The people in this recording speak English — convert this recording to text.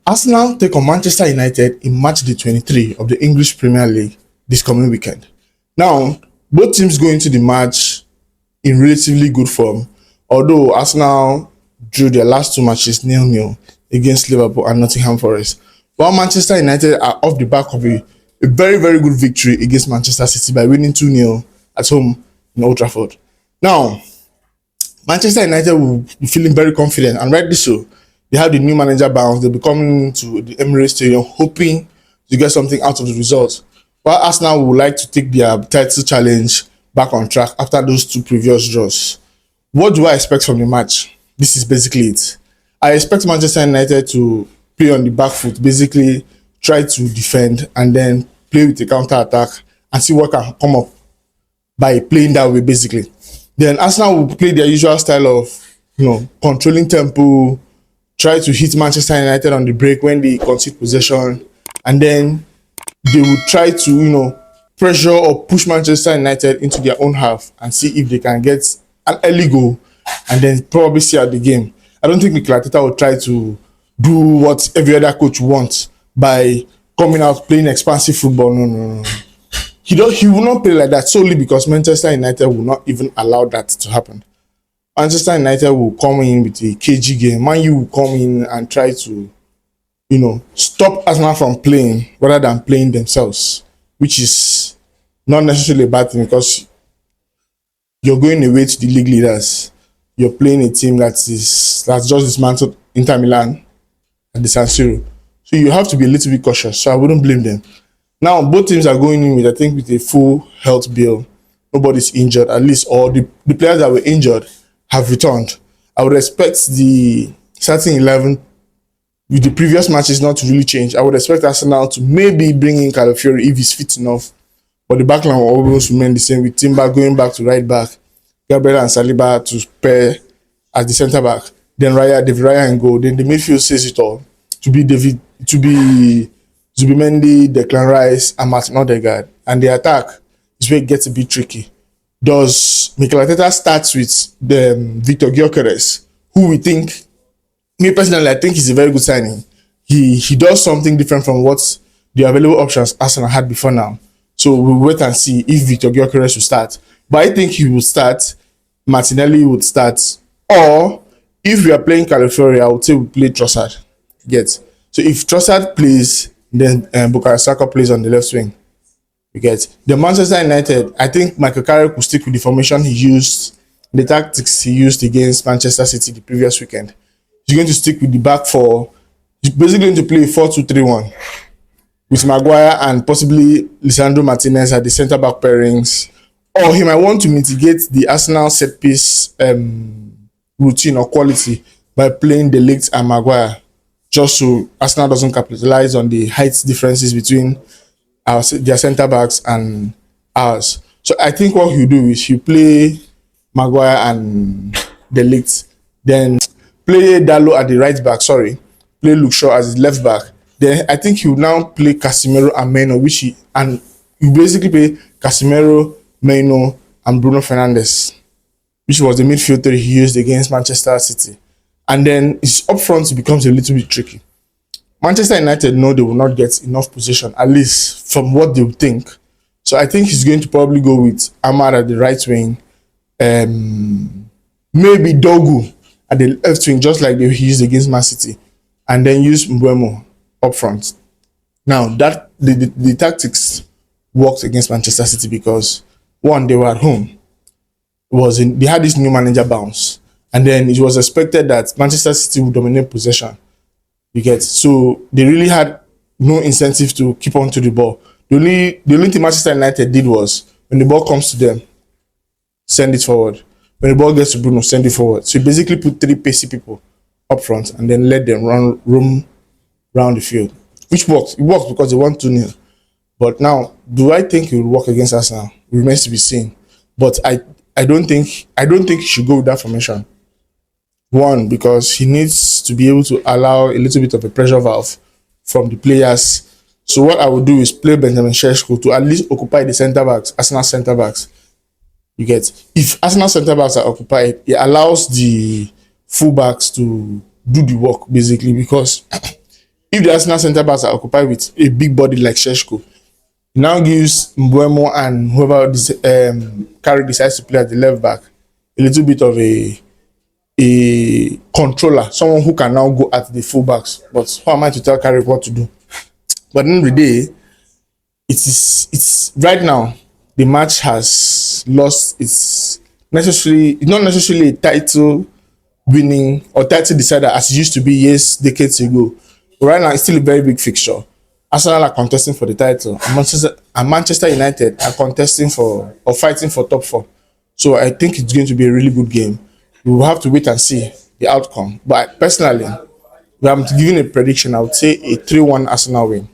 Arsenal take on Manchester United in match day 23 of the English Premier League this coming weekend. Now, both teams go into the match in relatively good form, although Arsenal drew their last two matches nil-nil against Liverpool and Nottingham Forest, while Manchester United are off the back of a very, very good victory against Manchester City by winning 2-0 at home in Old Trafford. Now, Manchester United will be feeling very confident, and rightly so. They have the new manager bounce. They'll be coming to the Emirates Stadium hoping to get something out of the results. While Arsenal would like to take their title challenge back on track after those two previous draws. What do I expect from the match? This is basically it. I expect Manchester United to play on the back foot, basically try to defend and then play with a counter attack and see what can come up by playing that way, basically. Then Arsenal will play their usual style of, controlling tempo, try to hit Manchester United on the break when they concede possession, and then they will try to, pressure or push Manchester United into their own half and see if they can get an early goal and then probably see out the game. I don't think Mikel Arteta will try to do what every other coach wants by coming out playing expansive football. No. He will not play like that solely because Manchester United will not even allow that to happen. Manchester United will come in with a cagey game. Man U will come in and try to, stop Arsenal from playing rather than playing themselves, which is not necessarily a bad thing because you're going away to the league leaders. You're playing a team that's just dismantled Inter Milan at the San Siro. So you have to be a little bit cautious. So I wouldn't blame them. Now, both teams are going in with a full health bill. Nobody's injured, at least, or the players that were injured have returned. I would expect the starting 11 with the previous matches not to really change. I would expect Arsenal to maybe bring in Calafiori if he's fit enough, but the backline will always remain the same with Timber going back to right back, Gabriel and Saliba to pair as the centre back, then David Raya and goal. Then the midfield says it all to be Zubimendi, Declan Rice, and Martin Odegaard. And the attack is where it gets a bit tricky. Does Mikel Arteta start with Victor Gyökeres, who me personally, I think he's a very good signing. He does something different from what the available options Arsenal had before now. So we'll wait and see if Victor Gyökeres will start. But I think he will start, Martinelli would start, or if we are playing Calafiori, I would say we play Trossard. So if Trossard plays, then Bukayo Saka plays on the left wing. The Manchester United, I think Michael Carrick will stick with the formation he used, the tactics he used against Manchester City the previous weekend. He's going to stick with the back four. He's basically going to play 4-2-3-1 with Maguire and possibly Lisandro Martinez at the centre-back pairings. Or he might want to mitigate the Arsenal set-piece routine or quality by playing De Ligt and Maguire, just so Arsenal doesn't capitalize on the height differences between their centre-backs and ours. So I think what he'll do is he'll play Maguire and De Ligt, then play Dalot at the right back, play Luke Shaw as his left back. Then I think he will now play Casemiro and Meno, and you basically play Casemiro, Meno, and Bruno Fernandes, which was the midfield three he used against Manchester City. And then his up front becomes a little bit tricky. Manchester United know they will not get enough possession, at least from what they would think. So I think he's going to probably go with Ahmad at the right wing, maybe Dogu at the left wing, just like he used against Man City, and then use Mbeumo up front. Now, that the tactics worked against Manchester City because, one, they were at home. They had this new manager bounce, and then it was expected that Manchester City would dominate possession. So they really had no incentive to keep on to the ball. The only thing Manchester United did was, when the ball comes to them, send it forward. When the ball gets to Bruno, send it forward. So you basically put three pacey people up front and then let them roam around the field, which works. It works because they won 2-0. But now, do I think it will work against Arsenal? It remains to be seen. But I don't think he should go with that formation. One, because he needs to be able to allow a little bit of a pressure valve from the players. So what I would do is play Benjamin Sesko to at least occupy the centre-backs, Arsenal centre-backs. If Arsenal centre-backs are occupied, it allows the full-backs to do the work, basically, because If the Arsenal centre backs are occupied with a big body like Sheshko, it now gives Mbuemo and whoever Carrick decides to play at the left back a little bit of a controller, someone who can now go at the fullbacks. But who am I to tell Carrick what to do? But at the end of the day, it's right now the match has lost its not necessarily a title winning or title decider as it used to be years, decades ago. But right now it's still a very big fixture. Arsenal are contesting for the title, and Manchester United are contesting for or fighting for top four. So I think it's going to be a really good game. We will have to wait and see the outcome. But personally, if I'm giving a prediction, I would say a 3-1 Arsenal win.